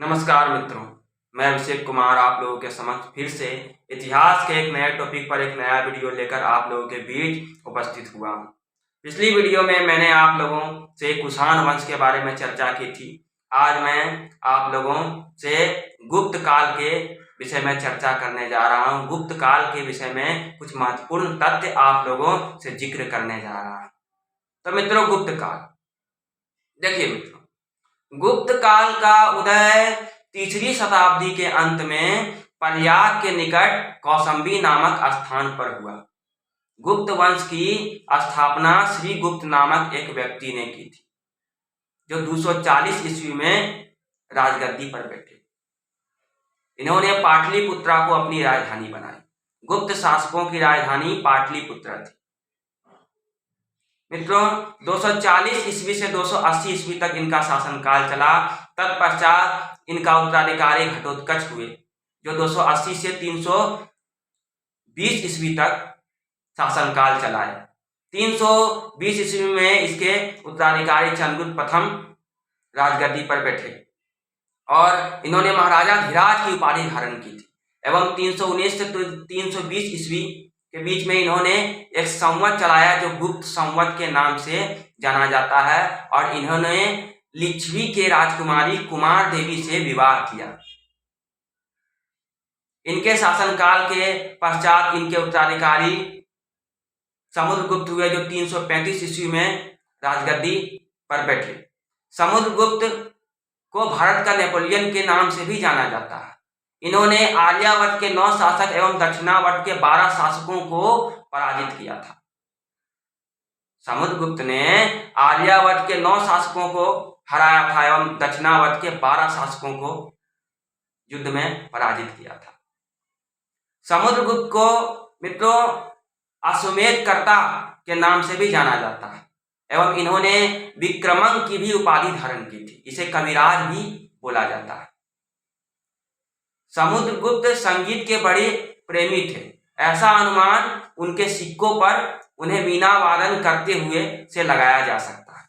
नमस्कार मित्रों, मैं अभिषेक कुमार आप लोगों के समक्ष फिर से इतिहास के एक नए टॉपिक पर एक नया वीडियो लेकर आप लोगों के बीच उपस्थित हुआ हूँ। पिछली वीडियो में मैंने आप लोगों से कुषाण वंश के बारे में चर्चा की थी। आज मैं आप लोगों से गुप्त काल के विषय में चर्चा करने जा रहा हूँ। गुप्त काल के विषय में कुछ महत्वपूर्ण तथ्य आप लोगों से जिक्र करने जा रहा हूँ। तो मित्रों, गुप्त काल देखिए मित्रों, गुप्त काल का उदय तीसरी शताब्दी के अंत में प्रयाग के निकट कौशाम्बी नामक स्थान पर हुआ। गुप्त वंश की स्थापना श्री गुप्त नामक एक व्यक्ति ने की थी, जो 240 ईस्वी में राजगद्दी पर बैठे। इन्होंने पाटलिपुत्रा को अपनी राजधानी बनाई। गुप्त शासकों की राजधानी पाटलिपुत्रा थी। मित्रों, 240 ईस्वी से 280 ईस्वी तक इनका शासनकाल चला। तत्पश्चात इनका उत्तराधिकारी घटोत्कच हुए, जो 280 से 320 ईस्वी तक शासनकाल चलाए। 320 ईस्वी में इसके उत्तराधिकारी चंद्रगुप्त प्रथम राजगद्दी पर बैठे और इन्होंने महाराजा धीराज की उपाधि धारण की थी। एवं 319 से 320 ईस्वी के बीच में इन्होंने एक संवत चलाया, जो गुप्त संवत के नाम से जाना जाता है, और इन्होंने लिच्छवी के राजकुमारी कुमार देवी से विवाह किया। इनके शासनकाल के पश्चात इनके उत्तराधिकारी समुद्रगुप्त हुए, जो 335 ईस्वी में राजगद्दी पर बैठे। समुद्रगुप्त को भारत का नेपोलियन के नाम से भी जाना जाता है। इन्होंने आर्यावर्त के 9 शासक एवं दक्षिणावर्त के 12 शासकों को पराजित किया था। समुद्रगुप्त ने आर्यावर्त के 9 शासकों को हराया था एवं दक्षिणावर्त के 12 शासकों को युद्ध में पराजित किया था। समुद्रगुप्त को मित्रों अश्वमेधकर्ता के नाम से भी जाना जाता है एवं इन्होंने विक्रमंक की भी उपाधि धारण की थी। इसे कविराज भी बोला जाता है। समुद्रगुप्त संगीत के बड़े प्रेमी थे। ऐसा अनुमान उनके सिक्कों पर उन्हें वीणा वादन करते हुए से लगाया जा सकता है।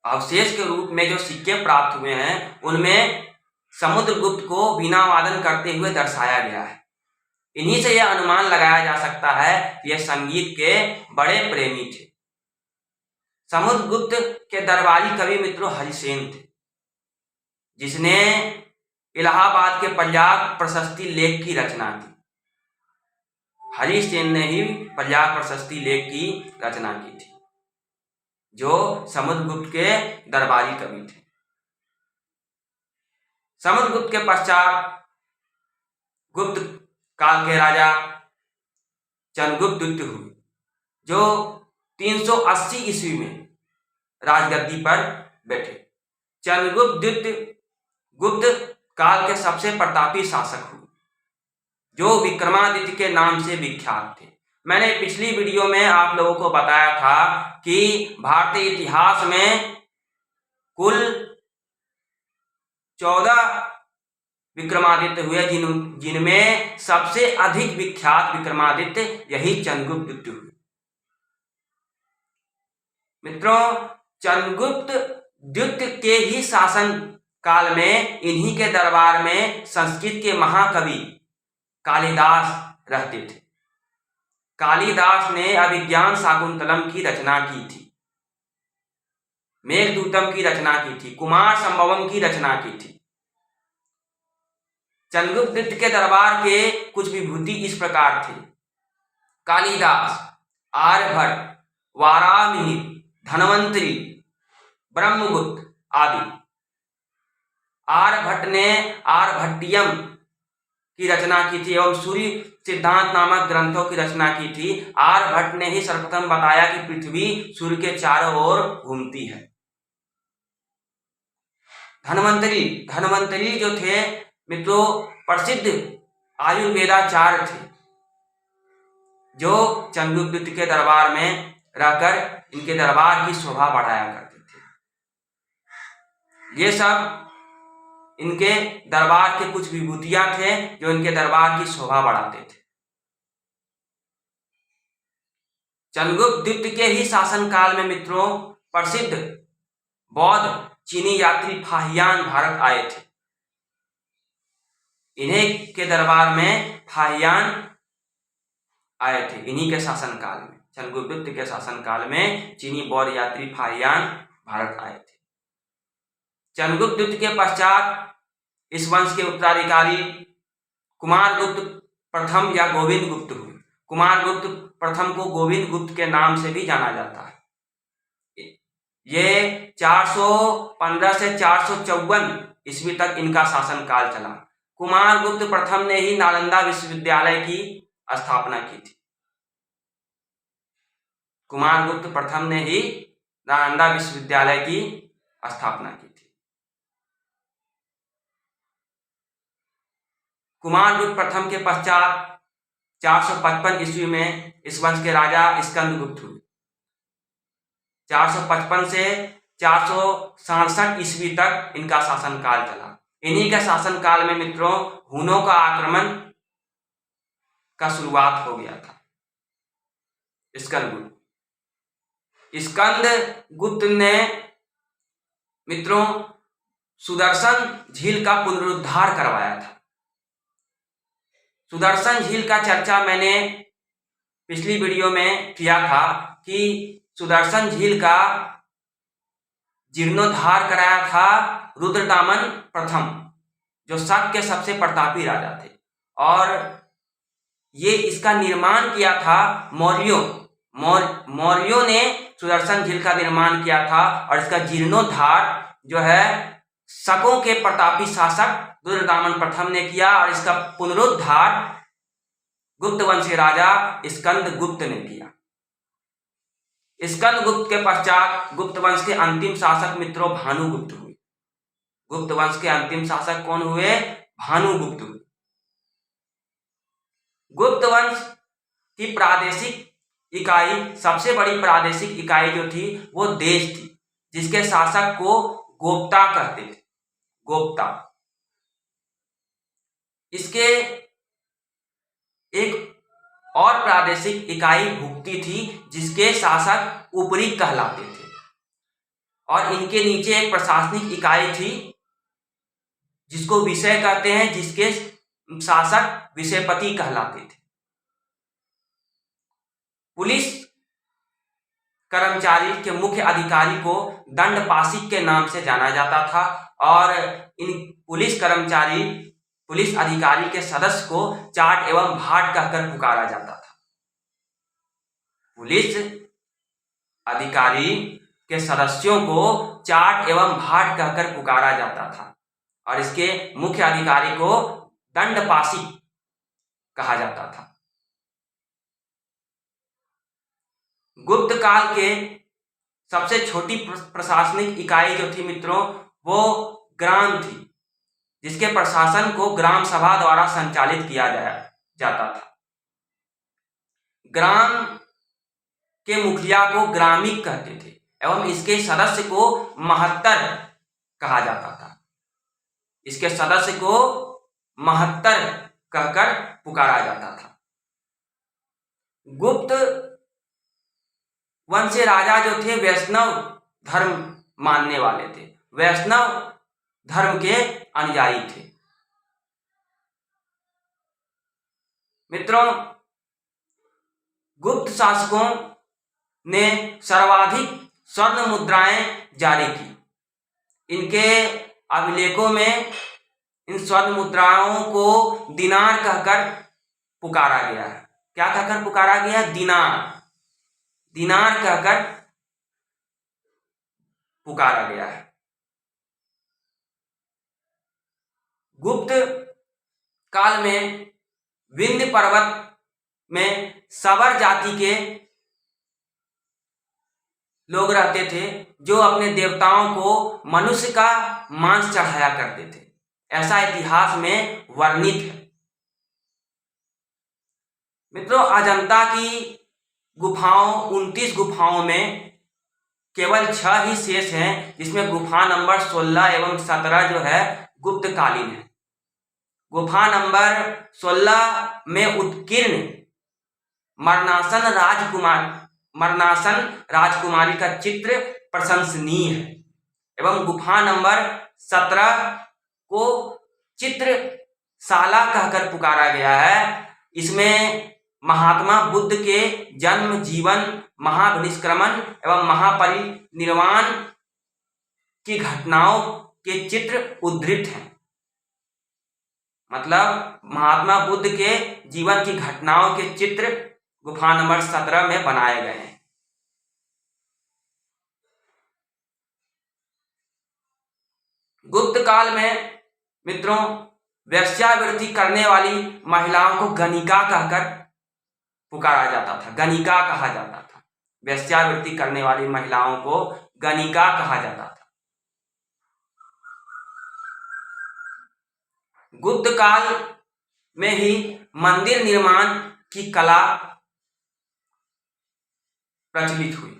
अवशेष के रूप में जो सिक्के प्राप्त हुए हैं, उनमें समुद्रगुप्त को वीणा वादन करते हुए दर्शाया गया है। इन्हीं से यह अनुमान लगाया जा सकता है कि यह संगीत के बड़े प्रेमी थे। समुद्रगुप्त के दरबारी कवि मित्रों हरिसेन थे, जिसने इलाहाबाद के प्रयाग प्रशस्ति लेख की रचना की। हरिसेन ने ही प्रयाग प्रशस्ति लेख की रचना की थी, जो समुद्रगुप्त के दरबारी कवि थे। समुद्रगुप्त के पश्चात गुप्त काल के राजा चंद्रगुप्त द्वितीय हुए, जो 380 ईस्वी में राजगद्दी पर बैठे। चंद्रगुप्त द्वितीय गुप्त काल के सबसे प्रतापी शासक हुए, जो विक्रमादित्य के नाम से विख्यात थे। मैंने पिछली वीडियो में आप लोगों को बताया था कि भारतीय इतिहास में कुल 14 विक्रमादित्य हुए, जिनमें सबसे अधिक विख्यात विक्रमादित्य यही चंद्रगुप्त द्वितीय हुए। मित्रों, चंद्रगुप्त द्वितीय के ही शासन काल में इन्हीं के दरबार में संस्कृत के महाकवि कालिदास रहते थे। कालिदास ने अभिज्ञान शाकुंतलम की रचना की थी, मेघदूतम की रचना की थी, कुमार संभवम की रचना की थी। चंद्रगुप्त द्वितीय के दरबार के कुछ विभूति इस प्रकार थे: कालिदास, आर्यभट्ट, वारामिहिर, धन्वंतरी, ब्रह्मगुप्त आदि। आर्यभट्ट ने आर्यभट्टियम की रचना की थी एवं सूर्य सिद्धांत नामक ग्रंथों की रचना की थी। आर्यभट्ट ने ही सर्वप्रथम बताया कि पृथ्वी सूर्य के चारों ओर घूमती है। धन्वंतरी जो थे मित्रों, प्रसिद्ध आयुर्वेदाचार्य थे, जो चंद्रगुप्त द्वितीय के दरबार में रहकर इनके दरबार की शोभा बढ़ाया करते थे। ये सब इनके दरबार के कुछ विभूतियां थे, जो इनके दरबार की शोभा बढ़ाते थे। चंद्रगुप्त द्वितीय के ही शासनकाल में मित्रों प्रसिद्ध बौद्ध चीनी यात्री फाहियान भारत आए थे। इन्हीं के दरबार में फाहियान आए थे। इन्हीं के शासनकाल में, चंद्रगुप्त के शासनकाल में चीनी बौद्ध यात्री फाहियान भारत आए थे। चंद्रगुप्त के पश्चात इस वंश के उत्तराधिकारी कुमारगुप्त प्रथम या गोविंद गुप्त हुए। कुमारगुप्त प्रथम को गोविंद गुप्त के नाम से भी जाना जाता है। ये 415 से 454 ईस्वी तक इनका शासनकाल चला। कुमारगुप्त प्रथम ने ही नालंदा विश्वविद्यालय की स्थापना की थी। कुमारगुप्त प्रथम ने ही नालंदा विश्वविद्यालय की स्थापना की थी। कुमारगुप्त प्रथम के पश्चात 455 ईस्वी में इस वंश के राजा स्कंदगुप्त हुए। 455 से 467 ईस्वी तक इनका शासनकाल चला। इन्हीं के शासनकाल में मित्रों हुनों का आक्रमण का शुरुआत हो गया था। स्कंदगुप्त ने मित्रों सुदर्शन झील का पुनरुद्धार करवाया था। सुदर्शन झील का चर्चा मैंने पिछली वीडियो में किया था कि सुदर्शन झील का जीर्णोद्धार कराया था रुद्रदामन प्रथम, जो शक के सबसे प्रतापी राजा थे। और ये इसका निर्माण किया था मौर्यों ने सुदर्शन झील का निर्माण किया था। और इसका जीर्णोद्धार जो है शकों के प्रतापी शासक रुद्रदामन प्रथम ने किया। और इसका पुनरुद्धार गुप्त वंश के राजा स्कंदगुप्त ने किया। स्कंदगुप्त के पश्चात गुप्त वंश के अंतिम शासक मित्रों भानुगुप्त हुए। गुप्त वंश के अंतिम शासक कौन हुए? भानुगुप्त हुए। गुप्त वंश की प्रादेशिक इकाई, सबसे बड़ी प्रादेशिक इकाई जो थी वो देश थी, जिसके शासक को गोप्ता कहते थे। गोप्ता। इसके एक और प्रादेशिक इकाई भुक्ति थी, जिसके शासक उपरी कहलाते थे। और इनके नीचे एक प्रशासनिक इकाई थी जिसको विषय कहते हैं, जिसके शासक विषयपति कहलाते थे। पुलिस कर्मचारी के मुख्य अधिकारी को दंडपाशिक के नाम से जाना जाता था। और इन पुलिस अधिकारी के सदस्य को चाट एवं भाट कहकर पुकारा जाता था। पुलिस अधिकारी के सदस्यों को चाट एवं भाट कहकर पुकारा जाता था। और इसके मुख्य अधिकारी को दंडपाशिक कहा जाता था। गुप्त काल के सबसे छोटी प्रशासनिक इकाई जो थी मित्रों वो ग्राम थी, जिसके प्रशासन को ग्राम सभा द्वारा संचालित किया जाता था। ग्राम के मुखिया को ग्रामिक कहते थे एवं इसके सदस्य को महत्तर कहा जाता था। इसके सदस्य को महत्तर कहकर पुकारा जाता था। गुप्त वंश राजा जो थे वैष्णव धर्म मानने वाले थे, वैष्णव धर्म के अनुयायी थे। मित्रों गुप्त शासकों ने सर्वाधिक स्वर्ण मुद्राएं जारी की। इनके अभिलेखों में इन स्वर्ण मुद्राओं को दिनार कहकर पुकारा गया है। क्या कहकर पुकारा गया? दिनार कहकर पुकारा गया है। गुप्त काल में विंध्य पर्वत में सवर जाति के लोग रहते थे, जो अपने देवताओं को मनुष्य का मांस चढ़ाया करते थे। ऐसा इतिहास में वर्णित है। मित्रों अजंता की गुफाओं 29 गुफाओं में केवल 6 ही शेष हैं, जिसमें गुफा नंबर 16 एवं 17 जो है गुप्तकालीन है। गुफा नंबर 16 में उत्कीर्ण मरणासन राजकुमारी का चित्र प्रशंसनीय है। एवं गुफा नंबर 17 को चित्रशाला कहकर पुकारा गया है। इसमें महात्मा बुद्ध के जन्म, जीवन, महापरिनिष्क्रमण एवं महापरिनिर्वाण की घटनाओं के चित्र उद्धृत हैं। मतलब महात्मा बुद्ध के जीवन की घटनाओं के चित्र गुफा नंबर 17 में बनाए गए हैं। गुप्त काल में मित्रों वेश्यावृत्ति करने वाली महिलाओं को गणिका कहकर पुकारा जाता था, गणिका कहा जाता था। वेश्यावृत्ति करने वाली महिलाओं को गणिका कहा जाता था। गुप्त काल में ही मंदिर निर्माण की कला प्रचलित हुई।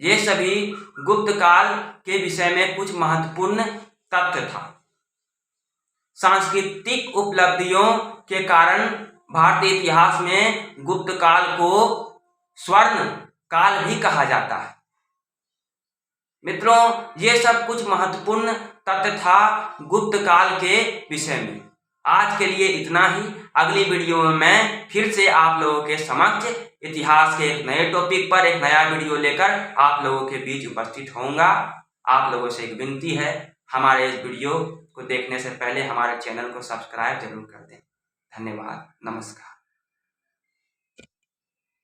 ये सभी गुप्त काल के विषय में कुछ महत्वपूर्ण तथ्य था। सांस्कृतिक उपलब्धियों के कारण भारतीय इतिहास में गुप्त काल को स्वर्ण काल भी कहा जाता है। मित्रों ये सब कुछ महत्वपूर्ण तथ्य था गुप्त काल के विषय में। आज के लिए इतना ही। अगली वीडियो में मैं फिर से आप लोगों के समक्ष इतिहास के एक नए टॉपिक पर एक नया वीडियो लेकर आप लोगों के बीच उपस्थित होऊंगा। आप लोगों से एक विनती है, हमारे इस वीडियो को देखने से पहले हमारे चैनल को सब्सक्राइब जरूर कर दें। धन्यवाद, नमस्कार।